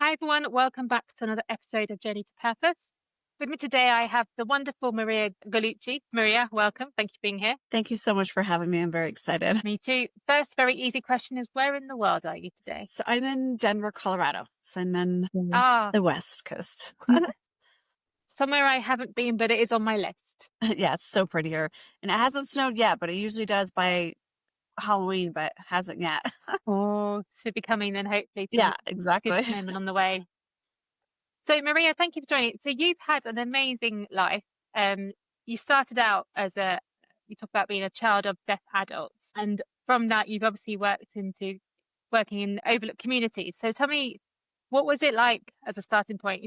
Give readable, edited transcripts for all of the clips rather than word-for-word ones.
Hi, everyone. Welcome back to another episode of Journey to Purpose. With me today, I have the wonderful Maria Gallucci. Maria, welcome. Thank you for being here. Thank you so much for having me. I'm very excited. Me too. First, very easy question is where in the world are you today? So I'm in Denver, Colorado. So I'm in Ah, the West Coast. somewhere I haven't been, but it is on my list. Yeah, it's so pretty here. And it hasn't snowed yet, but it usually does by Halloween, but hasn't yet. Oh, should be coming then, hopefully, Yeah, some good exactly. snowmen on the way. So, Maria, thank you for joining. So, you've had an amazing life. Um, you started out you talk about being a child of deaf adults, and from that, you've obviously worked into working in overlooked communities. So, tell me, what was it like as a starting point?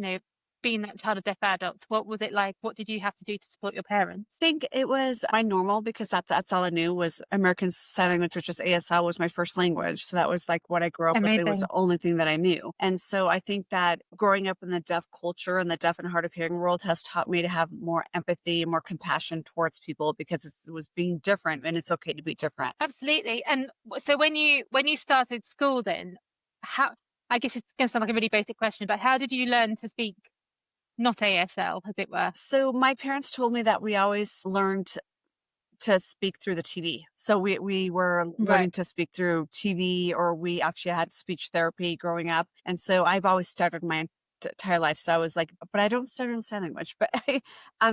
Being that child of deaf adults, what was it like? What did you have to do to support your parents? Think it was my normal because that's all I knew was American Sign Language, which is ASL was my first language. So that was like what I grew up with. It was the Amazing. only thing that I knew. And so I think that growing up in the deaf culture and the deaf and hard of hearing world has taught me to have more empathy, more compassion towards people because it was being different and it's okay to be different. Absolutely. And so when you started school, then how? I guess it's going to sound like a really basic question, but how did you learn to speak not ASL, as it were? So my parents told me that we always learned to speak through the TV. So we were Right. learning to speak through TV, or we actually had speech therapy growing up. And so I've always stuttered my entire life. So I was like, but I don't stutter in sign language. But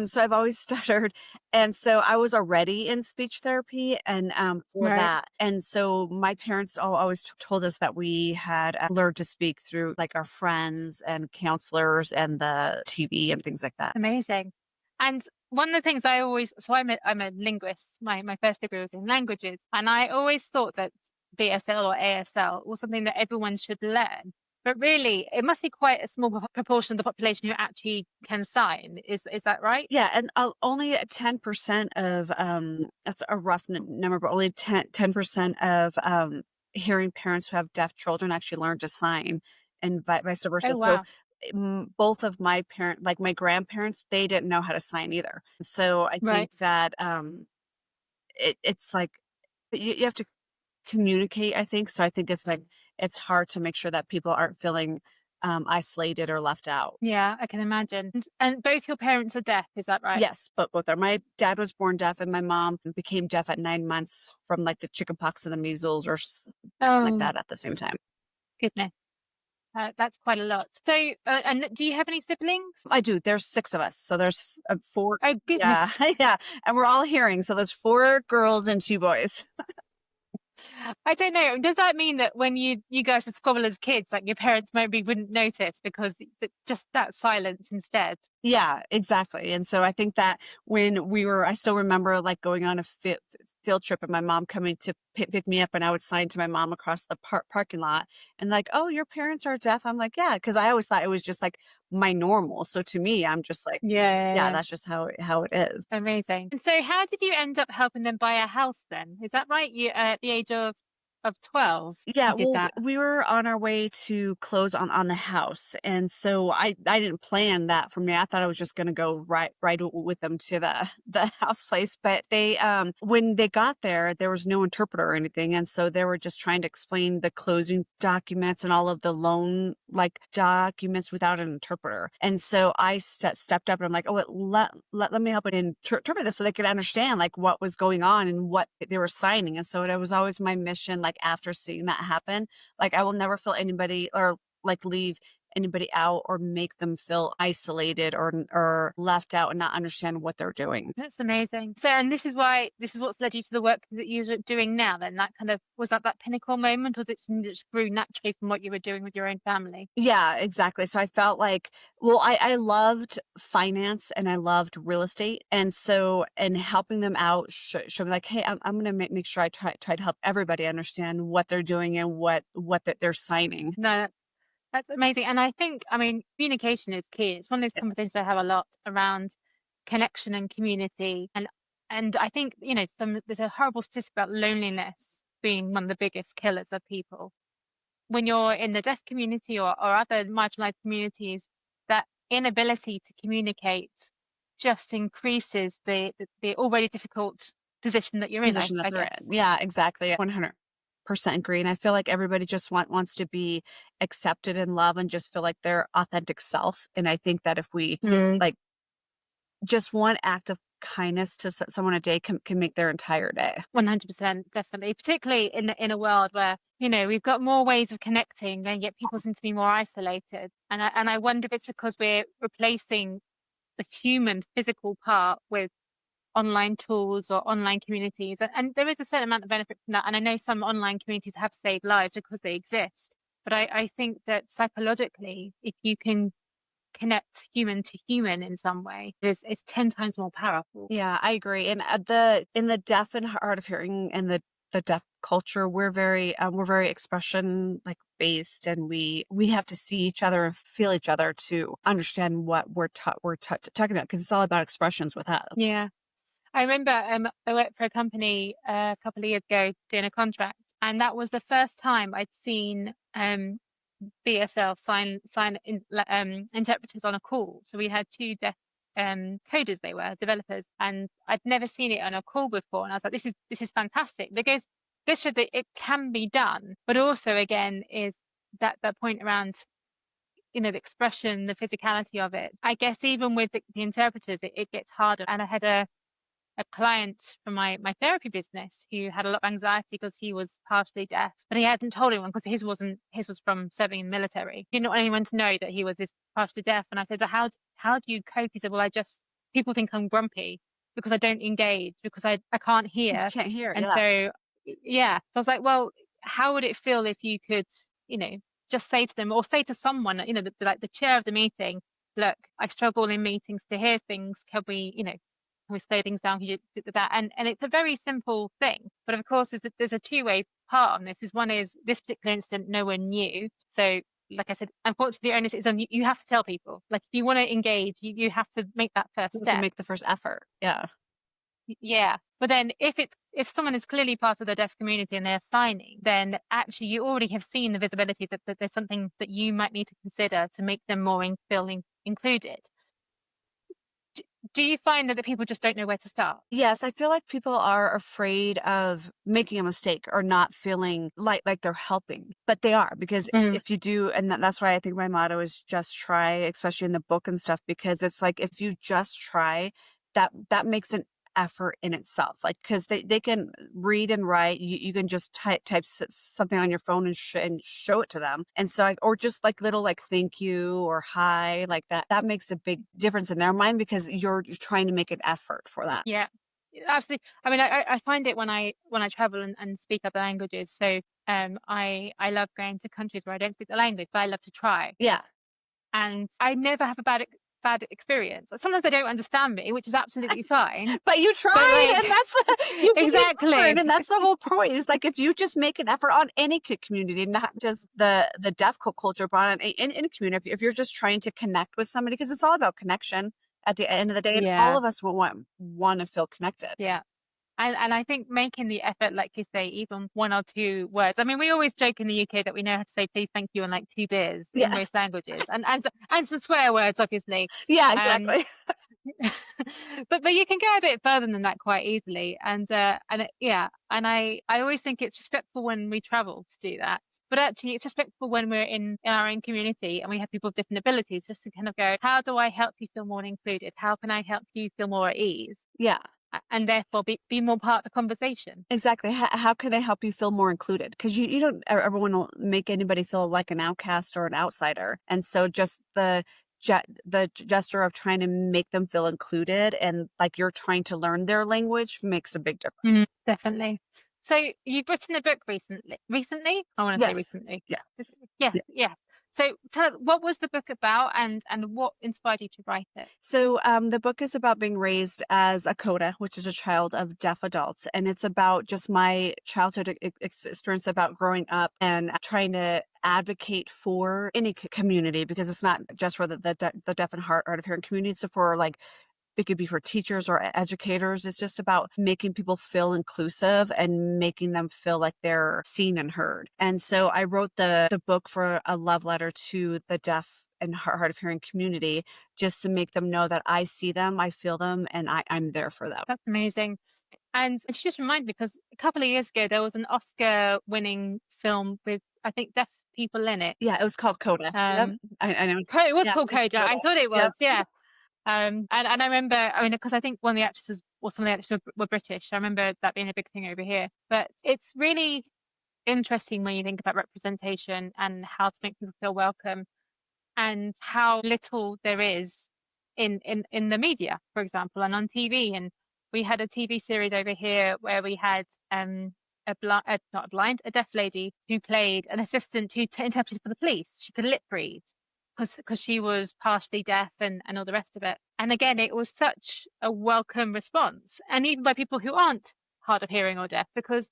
so I've always stuttered, and so I was already in speech therapy, and for Right. that, and so my parents always told us that we had learned to speak through like our friends and counselors and the TV and things like that. Amazing. And one of the things so I'm a linguist. My first degree was in languages, and I always thought that BSL or ASL was something that everyone should learn. But really, it must be quite a small proportion of the population who actually can sign. Is that right? Yeah, and only 10% of that's a rough number, but only 10% of hearing parents who have deaf children actually learn to sign, and vice versa. Oh, So wow. both of my like my grandparents, they didn't know how to sign either. So I Right. think that it's like you have to communicate, I think. So I think it's like it's hard to make sure that people aren't feeling isolated or left out. Yeah, I can imagine. And both your parents are deaf, is that right? Yes, but both are. My dad was born deaf, and my mom became deaf at 9 months from like the chickenpox and the measles, or like Oh, that at the same time. goodness. That's quite a lot. So, and do you have any siblings? I do. There's six of us, so there's four. Oh, Yeah, goodness. yeah, and we're all hearing. So there's four girls and two boys. I don't know. Does that mean that when you guys to squabble as kids, like your parents maybe wouldn't notice because just that silence instead? Yeah, exactly. And so I think that I still remember like going on a field trip and my mom coming to pick me up, and I would sign to my mom across the parking lot and like, oh, your parents are deaf. I'm like, yeah, because I always thought it was just like my normal. So to me, I'm just like, yeah, Yeah, that's just how it is. amazing. And so, how did you end up helping them buy a house then? Is that right? You at the age of 12, Yeah, you did well, that. we were on our way to close on the house, and so I didn't plan that for me. I thought I was just going to go right with them to the house place, but they when they got there was no interpreter or anything, and so they were just trying to explain the closing documents and all of the loan like documents without an interpreter. And so I stepped up and I'm like, oh, let me help it interpret this so they could understand like what was going on and what they were signing. And so it was always my mission, like after seeing that happen, like I will never feel anybody or like leave anybody out or make them feel isolated or left out and not understand what they're doing. That's amazing. So, and this is what's led you to the work that you're doing now. Then that kind of was that pinnacle moment, or was it something that just grew naturally from what you were doing with your own family? Yeah, exactly. So I felt like, well, I loved finance and I loved real estate. And so, and helping them out, show me like, hey, I'm going to make sure I try to help everybody understand what they're doing and what that they're signing. No, that's amazing. And I think, I mean, communication is key. It's one of those conversations I have a lot around connection and community. And I think, there's a horrible statistic about loneliness being one of the biggest killers of people. When you're in the deaf community or other marginalized communities, that inability to communicate just increases the already difficult position that you're in, I, Position that I they're guess. in. Yeah, exactly. 100. 100% agree. And I feel like everybody just wants to be accepted and loved and just feel like their authentic self. And I think that if we like just one act of kindness to someone a day can make their entire day. 100%, definitely. Particularly in a world where, we've got more ways of connecting, and yet people seem to be more isolated. And I wonder if it's because we're replacing the human physical part with online tools or online communities. And there is a certain amount of benefit from that. And I know some online communities have saved lives because they exist. But I think that psychologically, if you can connect human to human in some way, it's 10 times more powerful. Yeah, I agree. And in the deaf and hard of hearing and the deaf culture, we're very expression like based, and we have to see each other and feel each other to understand what talking about, because it's all about expressions with us. Yeah. I remember I worked for a company a couple of years ago doing a contract, and that was the first time I'd seen BSL interpreters on a call. So we had two deaf coders, they were developers, and I'd never seen it on a call before. And I was like, this is fantastic, because this showed that it can be done, but also again is that point around the expression, the physicality of it. I guess even with the interpreters, it gets harder. And I had a client from my therapy business who had a lot of anxiety because he was partially deaf, but he hadn't told anyone because his was from serving in the military. He didn't want anyone to know that he was this partially deaf. And I said, but how do you cope? He said, well, people think I'm grumpy because I don't engage, because I can't You hear. can't hear, And yeah. so yeah, I was like, well, how would it feel if you could, just say to them, or say to someone, like the chair of the meeting, look, I struggle in meetings to hear things. Can we slow things down? Can you do that? And it's a very simple thing, but of course there's a two-way part on this. One is this particular incident no one knew, so like I said, unfortunately the onus is on you. You have to tell people, like, if you want to engage, you have to make that first You have to step. make the first effort. Yeah. Yeah, but then if someone is clearly part of the deaf community and they're signing, then actually you already have seen the visibility that there's something that you might need to consider to make them more feeling included. Do you find that the people just don't know where to start? Yes, I feel like people are afraid of making a mistake or not feeling like they're helping, but they are, because Mm, if you do, and that's why I think my motto is just try, especially in the book and stuff, because it's like if you just try, that makes an effort in itself. Like, because they can read and write, you can just type something on your phone and show it to them, and so or just like little like thank you or hi, like that makes a big difference in their mind, because you're trying to make an effort for that. yeah, absolutely. I mean, I find it when I travel and speak other languages. So I love going to countries where I don't speak the language, but I love to try. Yeah. And I never have a bad experience. Sometimes they don't understand me, which is absolutely fine. But you But tried, like, and that's you learn, exactly. and that's the whole point. Is like if you just make an effort on any community, not just the deaf culture, but on in any community. If you're just trying to connect with somebody, because it's all about connection at the end of the day, and all Yeah, of us will want to feel connected. yeah. And I think making the effort, like you say, even one or two words. I mean, we always joke in the UK that we know how to say please, thank you, and like two beers in Yeah, most languages, and some swear words, obviously. yeah, Um, exactly. but you can go a bit further than that quite easily. Yeah, and I always think it's respectful when we travel to do that. But actually, it's respectful when we're in our own community and we have people with different abilities, just to kind of go, how do I help you feel more included? How can I help you feel more at ease? Yeah. And therefore be more part of the conversation. Exactly. How can I help you feel more included? Because you don't ever want to make anybody feel like an outcast or an outsider. And so just the gesture of trying to make them feel included and like you're trying to learn their language makes a big difference. Definitely. So you've written a book recently. Recently? I want to say Yes. recently. Yeah. Yes, yes. So tell us, what was the book about, and what inspired you to write it? So the book is about being raised as a CODA, which is a child of deaf adults. And it's about just my childhood experience about growing up and trying to advocate for any community, because it's not just for the deaf and hard of hearing community. It's for like it could be for teachers or educators. It's just about making people feel inclusive and making them feel like they're seen and heard. And so I wrote the book for a love letter to the deaf and hard of hearing community, just to make them know that I see them, I feel them, and I'm there for them. That's amazing. And she just reminded me because a couple of years ago there was an Oscar-winning film with I think deaf people in it. Yeah, it was called CODA. Yep. Um, I know. it was Yeah, called CODA. CODA. I thought it Yep. was, yeah. And I remember, I mean, because I think one of the actresses or some of the actors were British. I remember that being a big thing over here. But it's really interesting when you think about representation and how to make people feel welcome and how little there is in the media, for example, and on TV. And we had a TV series over here where we had not a blind, a deaf lady who played an assistant who interpreted for the police. She could lip read because she was partially deaf and all the rest of it. And again, it was such a welcome response, and even by people who aren't hard of hearing or deaf, because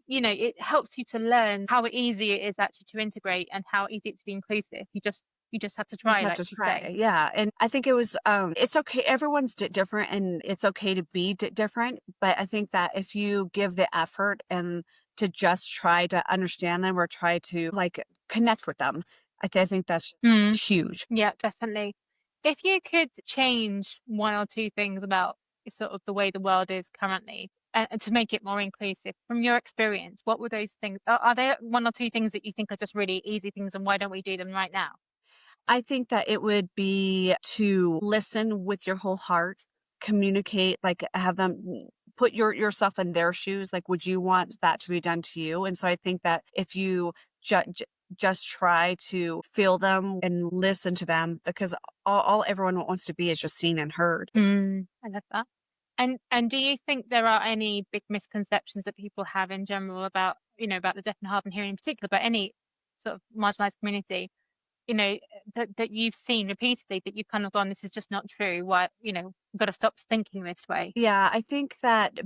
it helps you to learn how easy it is actually to integrate and how easy it's to be inclusive. You just have to You just try, have like to you try. say. Yeah. And I think it was, it's okay. Everyone's different and it's okay to be different. But I think that if you give the effort and to just try to understand them or try to like connect with them, I think that's Mm, huge. yeah, definitely. If you could change one or two things about sort of the way the world is currently and to make it more inclusive, from your experience, what were those things? Are there one or two things that you think are just really easy things, and why don't we do them right now? I think that it would be to listen with your whole heart, communicate, like have them put yourself in their shoes. Like, would you want that to be done to you? And so I think that if you just try to feel them and listen to them, because all everyone wants to be is just seen and heard. I love that. And do you think there are any big misconceptions that people have in general about, about the deaf and hard of hearing in particular, but any sort of marginalized community, that you've seen repeatedly that you've kind of gone, this is just not true. Why, we've got to stop thinking this way. Yeah, I think that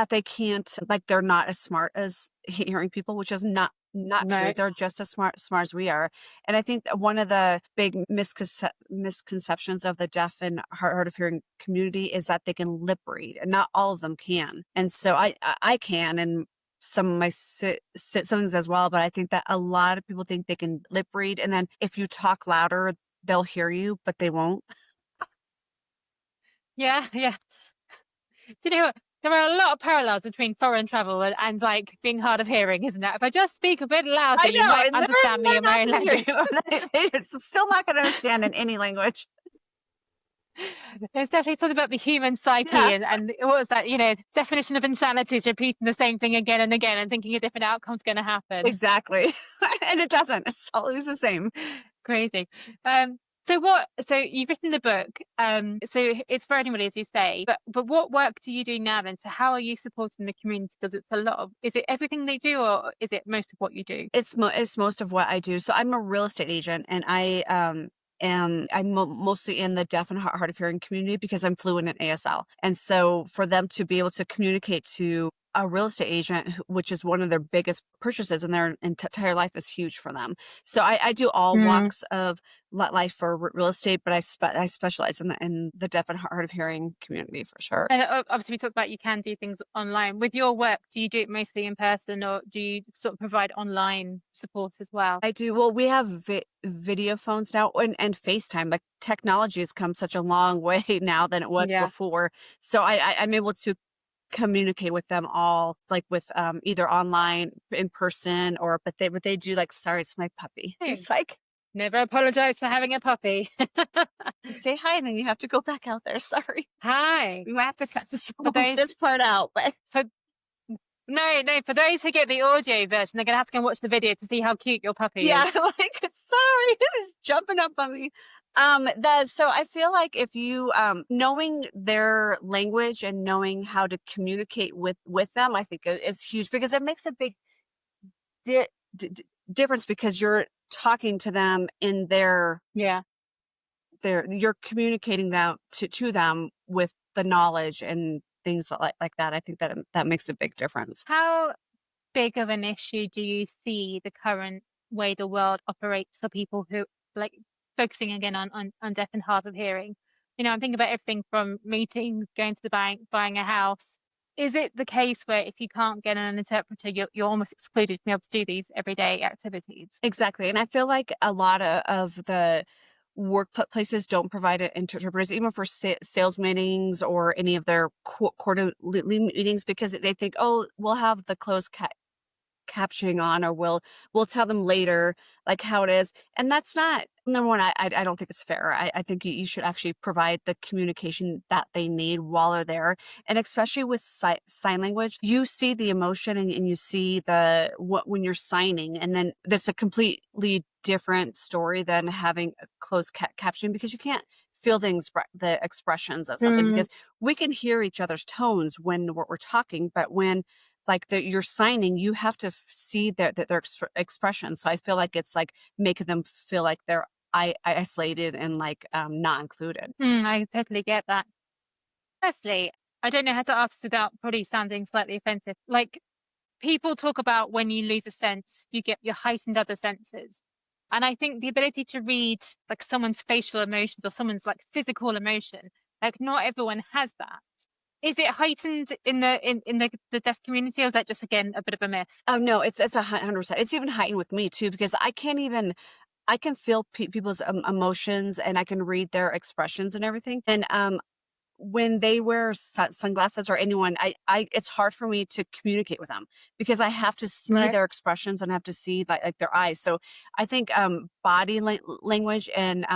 they can't like they're not as smart as hearing people, which is not true. No. They're just as smart as we are. And I think that one of the big misconceptions of the deaf and hard of hearing community is that they can lip read, and not all of them can. And so I can, and some of my siblings as well. But I think that a lot of people think they can lip read, and then if you talk louder, they'll hear you, but they won't. Yeah, yeah. Do you know what? There are a lot of parallels between foreign travel and like being hard of hearing, isn't there? If I just speak a bit louder, I you know, might and understand me they're in my not own gonna hear language. you. They're still not gonna understand in any language. There's definitely something about the human psyche Yeah, and what was that, definition of insanity is repeating the same thing again and again and thinking a different outcome's going to happen. exactly. And it doesn't. It's always the same. Crazy. So you've written the book. So it's for anybody, as you say, but what work do you do now then? So how are you supporting the community? Because it's a lot of, is it everything they do or is it most of what you do? It's most of what I do. So I'm a real estate agent, and I'm mostly in the deaf and hard of hearing community because I'm fluent in ASL. And so for them to be able to communicate to a real estate agent, which is one of their biggest purchases in their entire life, is huge for them. So I do all Mm. walks of life for real estate, but I specialize in the deaf and hard of hearing community for sure. And obviously we talked about you can do things online. With your work, do you do it mostly in person or do you sort of provide online support as well? I do. Well, we have video phones now and FaceTime. Like technology has come such a long way now than it was Yeah. before. So I'm able to communicate with them all like with either online, in person, or but they do like, sorry, it's my puppy. Hey, It's like, never apologize for having a puppy. say hi and then you have to go back out there. Sorry. Hi. We might have to cut this For those this part out, but for no, for those who get the audio version, they're gonna have to go and watch the video to see how cute your puppy yeah, is. like sorry, it's jumping up on me. So I feel like if you knowing their language and knowing how to communicate with them, I think is huge because it makes a big di- difference because you're talking to them in Yeah. you're communicating them to them with the knowledge and things like that. I think that makes a big difference. How big of an issue do you see the current way the world operates for people who like focusing again on deaf and hard of hearing? I'm thinking about everything from meetings, going to the bank, buying a house. Is it the case where if you can't get an interpreter, you're almost excluded from being able to do these everyday activities? Exactly. And I feel like a lot of the workplaces don't provide interpreters, even for sales meetings or any of their quarterly meetings, because they think, oh, we'll have the closed captioning on, or we'll tell them later like how it is. And that's not, number one, I don't think it's fair. I think you should actually provide the communication that they need while they're there. And especially with sign language, you see the emotion, and you see what when you're signing, and then that's a completely different story than having a closed caption, because you can't feel the expressions of something, because we can hear each other's tones when we're talking, but when like you're signing, you have to see their expression. So I feel like it's like making them feel like they're isolated and like not included. I totally get that. Firstly, I don't know how to ask this without probably sounding slightly offensive. Like, people talk about when you lose a sense, you get your heightened other senses. And I think the ability to read like someone's facial emotions or someone's like physical emotion, like not everyone has that. Is it heightened in the deaf community, or is that just again a bit of a myth? Oh no, it's 100%. It's even heightened with me too, because I can feel people's emotions, and I can read their expressions and everything. And when they wear sunglasses, or anyone, it's hard for me to communicate with them, because I have to see Right. their expressions, and I have to see like their eyes. So I think body language, and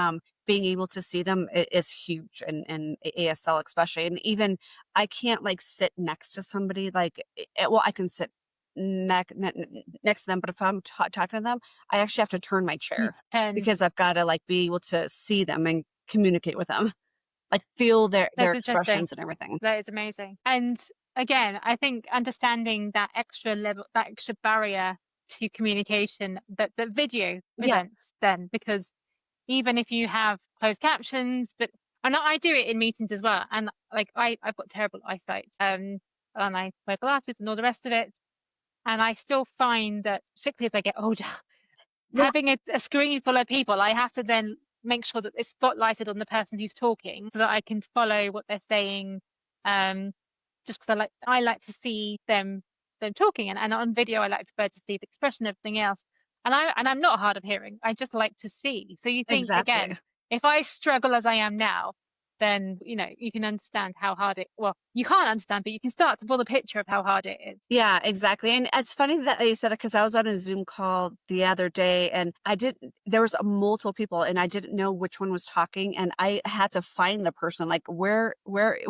being able to see them is huge, and ASL especially. And even I can't like sit next to somebody, like well, I can sit next to them, but if I'm talking to them, I actually have to turn my You chair, can. because I've got to like be able to see them and communicate with them, like feel their That's interesting. expressions and everything. That is amazing. And again, I think understanding that extra level, that extra barrier to communication that video Yeah. presents then, because even if you have closed captions, but and I do it in meetings as well. And like I've got terrible eyesight, and I wear glasses and all the rest of it. And I still find that, particularly as I get older, Yeah. having a screen full of people, I have to then make sure that it's spotlighted on the person who's talking so that I can follow what they're saying. Just because I like to see them talking, and on video I like prefer to see the expression and everything else. And I'm not hard of hearing. I just like to see. So you think Exactly. again, if I struggle as I am now, then you can understand how hard it, well, you can't understand, but you can start to build a picture of how hard it is. Yeah, exactly. And it's funny that you said that, because I was on a Zoom call the other day, and there was multiple people, and I didn't know which one was talking, and I had to find the person, like where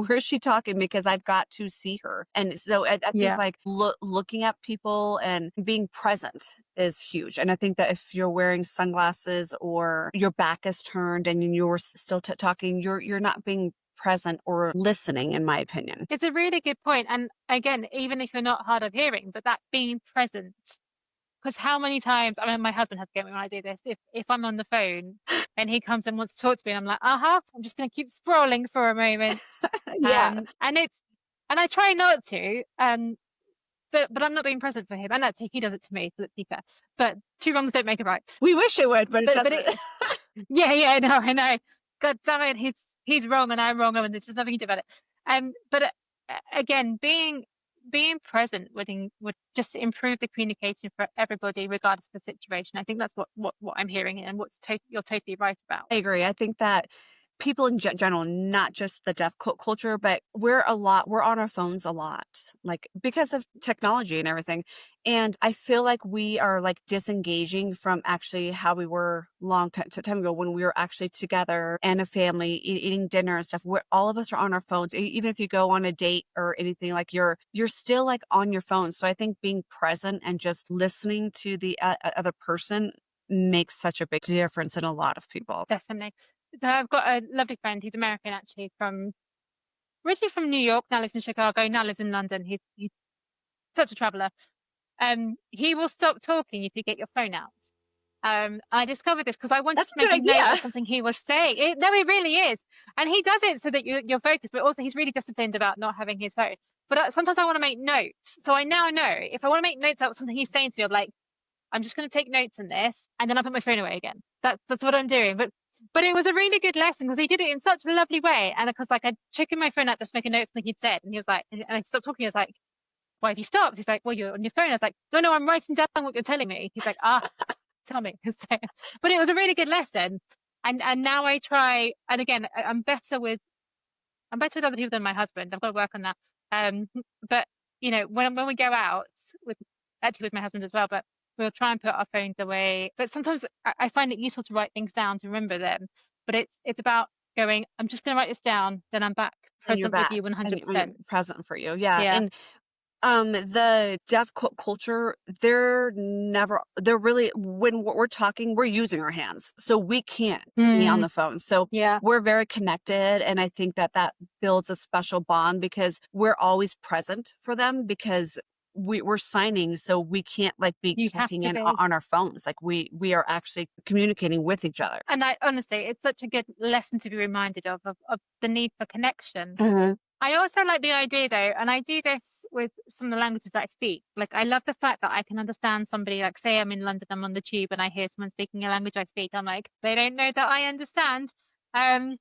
is she talking, because I've got to see her. And so I think Yeah. like looking at people and being present is huge. And I think that if you're wearing sunglasses, or your back is turned, and you're still talking, you're not being present or listening, in my opinion. It's a really good point. And again, even if you're not hard of hearing, but that being present, because how many times, I mean, my husband has to get me when I do this. If I'm on the phone and he comes and wants to talk to me, and I'm like, I'm just going to keep scrolling for a moment. Yeah. And I try not to, but I'm not being present for him. And actually, he does it to me, Philippa. But two wrongs don't make a right. We wish it would, but it But doesn't. it, yeah, I know. God damn it, he's wrong and I'm wrong, and there's just nothing you do about it. But again, being present would just improve the communication for everybody, regardless of the situation. I think that's what I'm hearing, and you're totally right about. I agree. I think that people in general, not just the deaf culture, but we're on our phones a lot, like because of technology and everything. And I feel like we are like disengaging from actually how we were long time ago, when we were actually together and a family eating dinner and stuff, where all of us are on our phones. Even if you go on a date or anything, like you're still like on your phone. So I think being present and just listening to the other person makes such a big difference in a lot of people. Definitely. So I've got a lovely friend. He's American, actually, from originally from New York. Now lives in Chicago. Now lives in London. He's such a traveler. He will stop talking if you get your phone out. I discovered this because I wanted That's to a good make a note idea. of something he was saying. No, it really is. And he does it so that you're focused, but also he's really disciplined about not having his phone. But sometimes I want to make notes. So I now know if I want to make notes about something he's saying to me, I'm like, I'm just going to take notes on this, and then I put my phone away again. That's what I'm doing. But it was a really good lesson, because he did it in such a lovely way. And because like I'd checking my phone out, just make a note of something he'd said, and he was like, and I stopped talking. I was like, why have you stopped? He's like, well, you're on your phone. I was like, no, I'm writing down what you're telling me. He's like, tell me. But it was a really good lesson. And now I try, and again, I'm better with other people than my husband. I've got to work on that. Um, but when we go out with actually with my husband as well, but we'll try and put our phones away. But sometimes I find it useful to write things down to remember them. But it's about going, I'm just going to write this down, then I'm back And you're present with back you and 100%. present for you. Yeah. Yeah. And the deaf culture, they're really, when we're talking, we're using our hands. So we can't be on Mm, the phone. So yeah. we're very connected. And I think that builds a special bond because we're always present for them because we're signing. So we can't like be You have checking to in be. on our phones. Like we are actually communicating with each other. And I honestly, it's such a good lesson to be reminded of the need for connection. Uh-huh. I also like the idea though, and I do this with some of the languages that I speak. Like I love the fact that I can understand somebody, like say I'm in London, I'm on the tube and I hear someone speaking a language I speak. I'm like, they don't know that I understand. Um,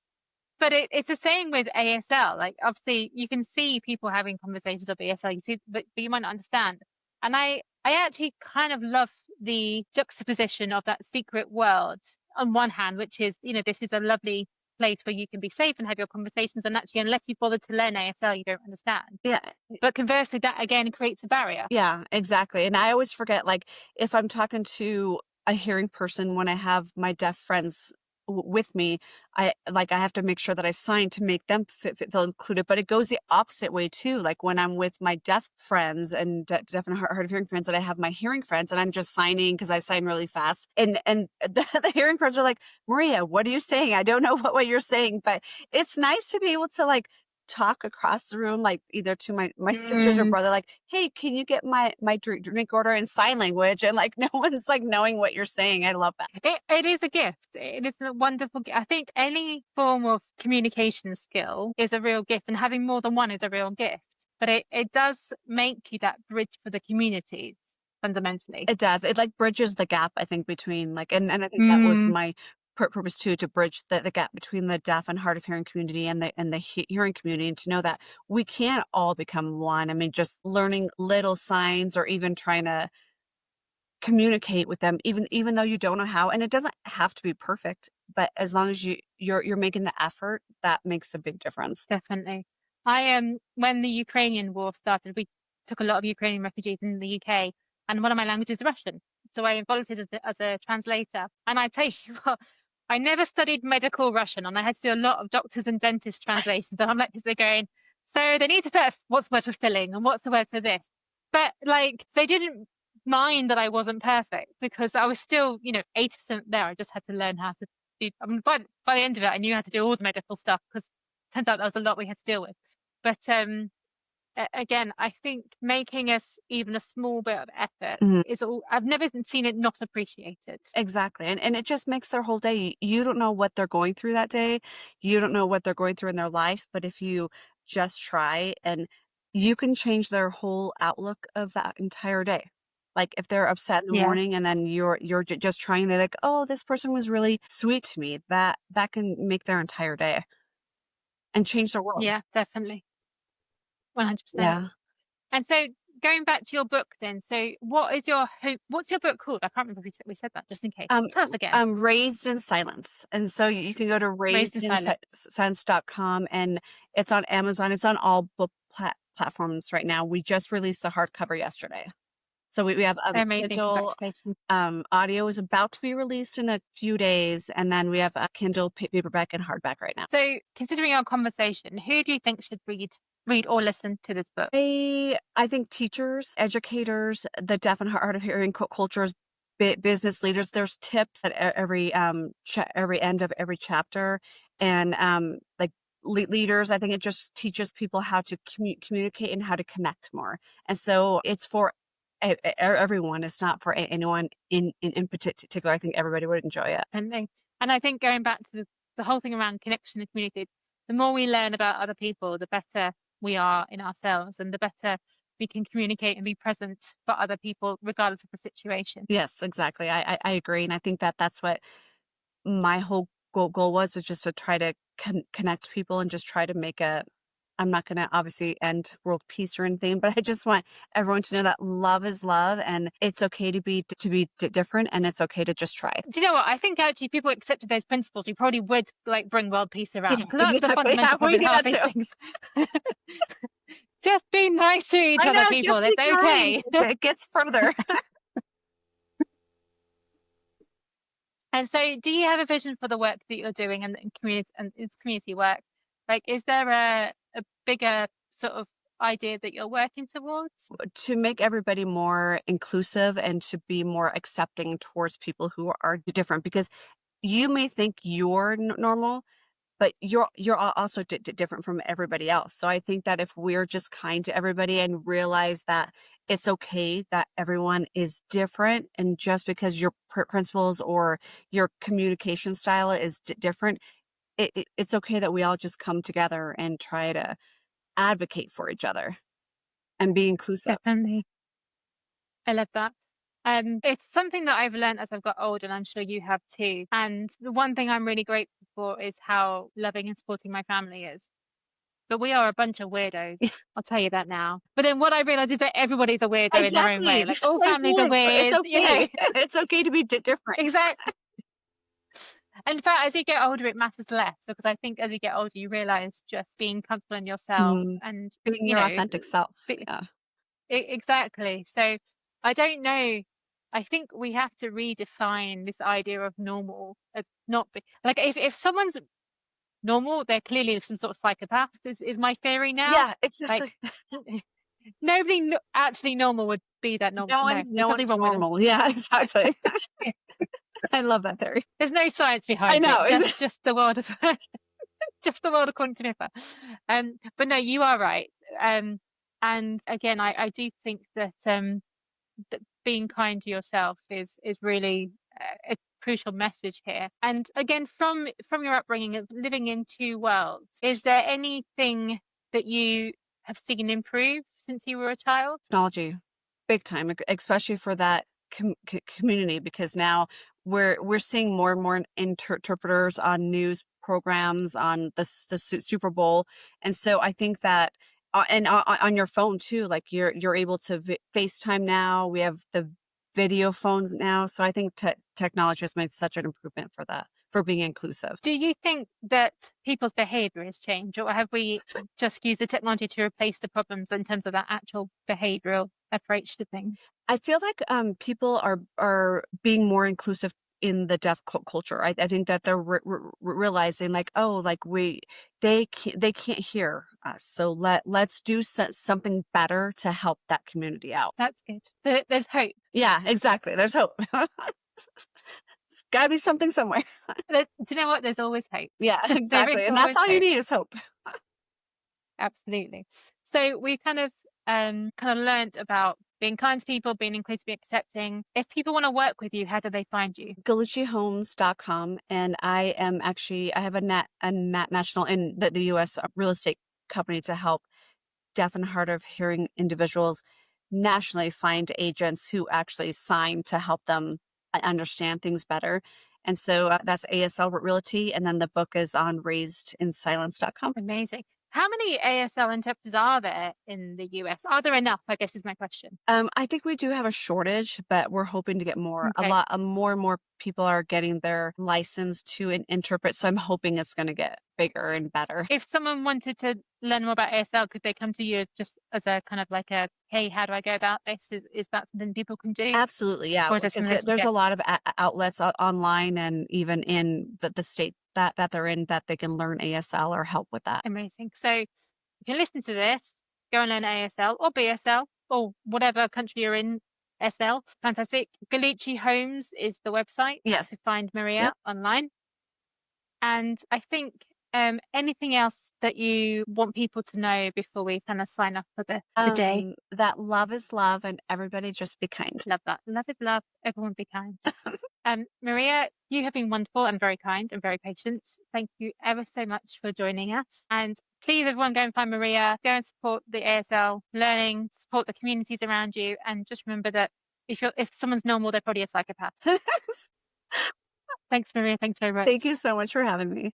but it's the same with ASL. Like obviously you can see people having conversations of ASL, you see, but you might not understand. And I actually kind of love the juxtaposition of that secret world on one hand, which is, this is a lovely place where you can be safe and have your conversations. And actually, unless you bother to learn ASL, you don't understand. Yeah. But conversely, that again creates a barrier. Yeah, exactly. And I always forget, like, if I'm talking to a hearing person when I have my deaf friends with me, I have to make sure that I sign to make them feel included. But it goes the opposite way too. Like when I'm with my deaf friends and deaf and hard of hearing friends, and I have my hearing friends, and I'm just signing because I sign really fast, and the hearing friends are like, Maria, what are you saying? I don't know what you're saying, but it's nice to be able to like talk across the room, like either to my sisters or Mm. brother, like, hey, can you get my drink order in sign language? And like no one's like knowing what you're saying. I love that. It is a gift. It is a wonderful gift. I think any form of communication skill is a real gift, and having more than one is a real gift. But it does make you that bridge for the communities fundamentally. It does. It like bridges the gap, I think, between like, and I think that was Mm, my purpose too, to bridge the gap between the deaf and hard of hearing community and the hearing community, and to know that we can all become one. I mean, just learning little signs or even trying to communicate with them, even though you don't know how, and it doesn't have to be perfect, but as long as you're making the effort, that makes a big difference. definitely. When the Ukrainian war started, we took a lot of Ukrainian refugees in the UK, and one of my languages is Russian. So I volunteered as a translator. And I tell you what, I never studied medical Russian, and I had to do a lot of doctors and dentist translations. And I'm like, they're going, so they need to put what's the word for filling and what's the word for this. But like, they didn't mind that I wasn't perfect because I was still, 80% there. I just had to learn how to do. I mean, by the end of it, I knew how to do all the medical stuff because turns out that was a lot we had to deal with. But again, I think making us even a small bit of effort Mhm. is all. I've never seen it not appreciated. Exactly, and it just makes their whole day. You don't know what they're going through that day. You don't know what they're going through in their life, but if you just try, and you can change their whole outlook of that entire day. Like if they're upset in the Yeah, morning and then you're just trying, they're like, "Oh, this person was really sweet to me." That can make their entire day and change their world. yeah, definitely, 100%. Yeah. And so going back to your book, then, so what is your hope? What's your book called? I can't remember if we said that, just in case. Um, Tell us again. Raised in Silence. And so you can go to Raised in Silence. raisedinscience.com, and it's on Amazon. It's on all book platforms right now. We just released the hardcover yesterday. So we have Amazing, Kindle, congratulations. audio is about to be released in a few days. And then we have a Kindle paperback and hardback right now. So, considering our conversation, who do you think should read or listen to this book? I think teachers, educators, the deaf and hard of hearing cultures, business leaders. There's tips at every every end of every chapter, and like leaders. I think it just teaches people how to communicate and how to connect more. And so it's for everyone. It's not for anyone in particular. I think everybody would enjoy it. And I think going back to the whole thing around connection and community, the more we learn about other people, the better we are in ourselves and the better we can communicate and be present for other people, regardless of the situation. Yes, exactly. I agree, and I think that's what my whole goal was, is just to try to connect people and just try to make I'm not going to obviously end world peace or anything, but I just want everyone to know that love is love, and it's okay to be different, and it's okay to just try. Do you know what? I think actually people accepted those principles, we probably would like bring world peace around, Yeah, because that's the exactly. Yeah, fundamental we problem in need half that these too. things. Just be nice to each I other, know, people. just It's be kind. okay. It gets further. And so, do you have a vision for the work that you're doing and community and it's community work? Like, is there a bigger sort of idea that you're working towards? To make everybody more inclusive and to be more accepting towards people who are different, because you may think you're normal, but you're also different from everybody else. So I think that if we're just kind to everybody and realize that it's okay that everyone is different, and just because your principles or your communication style is different, it's okay that we all just come together and try to advocate for each other and be inclusive. Definitely. I love that. It's something that I've learned as I've got older, and I'm sure you have too. And the one thing I'm really grateful for is how loving and supporting my family is. But we are a bunch of weirdos. I'll tell you that now. But then what I realized is that everybody's a weirdo in their own Exactly. way. Like That's all my families are point. So it's weird, you know. okay. It's okay to be different. Exactly. And in fact, as you get older, it matters less, because I think as you get older, you realize just being comfortable in yourself Mm. and, Being you your know, authentic self. be, Yeah. exactly. So I don't know. I think we have to redefine this idea of normal as not like if someone's normal, they're clearly some sort of psychopath, is my theory now. Yeah, Like exactly. nobody actually normal would be that normal. No, No there's something one's wrong with them. normal. Yeah, exactly. I love that theory. There's no science I behind know. it. Just the world of just the world according to Nipper. But no, you are right. And again, I do think that being kind to yourself is really a crucial message here. And again, from your upbringing of living in two worlds, is there anything that you have seen improve since you were a child? Technology, big time, especially for that community, because now we're seeing more and more interpreters on news programs, on the Super Bowl, and so I think that and on your phone too, like you're able to FaceTime now. We have the video phones now, so I think technology has made such an improvement for that, for being inclusive. Do you think that people's behavior has changed, or have we just used the technology to replace the problems in terms of that actual behavioral approach to things? I feel like people are being more inclusive in the deaf culture. I think that they're realizing like, oh, like they can't hear us, so let's do something better to help that community out. That's good. So there's hope. Yeah, exactly. There's hope. It's got to be something somewhere. Do you know what? There's always hope. Yeah, There is exactly, and that's always all you hope. need is hope. Absolutely. So we kind of learned about being kind to people, being inclusive, being accepting. If people want to work with you, how do they find you? Galluccihomes.com, and I have a national in the US real estate company to help deaf and hard of hearing individuals nationally find agents who actually sign to help them understand things better. And so that's ASL Realty. And then the book is on raisedinsilence.com. Amazing. How many ASL interpreters are there in the US? Are there enough, I guess is my question. I think we do have a shortage, but we're hoping to get more. A Okay. lot more and more people are getting their license to interpret. So I'm hoping it's going to get bigger and better. If someone wanted to learn more about ASL, could they come to you just as a kind of like a, hey, how do I go about this? Is that something people can do? Absolutely, yeah, Or is there because something they should there's get? a lot of outlets online and even in the state that they're in, that they can learn ASL or help with that. Amazing. So if you listen to this, go and learn ASL or BSL or whatever country you're in, SL. Fantastic. Gallucci Homes is the website to Yes. find Maria Yep. online. And I think anything else that you want people to know before we kind of sign off for the day? That love is love, and everybody just be kind. Love that. Love is love. Everyone be kind. Maria, you have been wonderful and very kind and very patient. Thank you ever so much for joining us. And please, everyone, go and find Maria. Go and support the ASL learning, support the communities around you, and just remember that if someone's normal, they're probably a psychopath. Thanks, Maria. Thanks very much. Thank you so much for having me.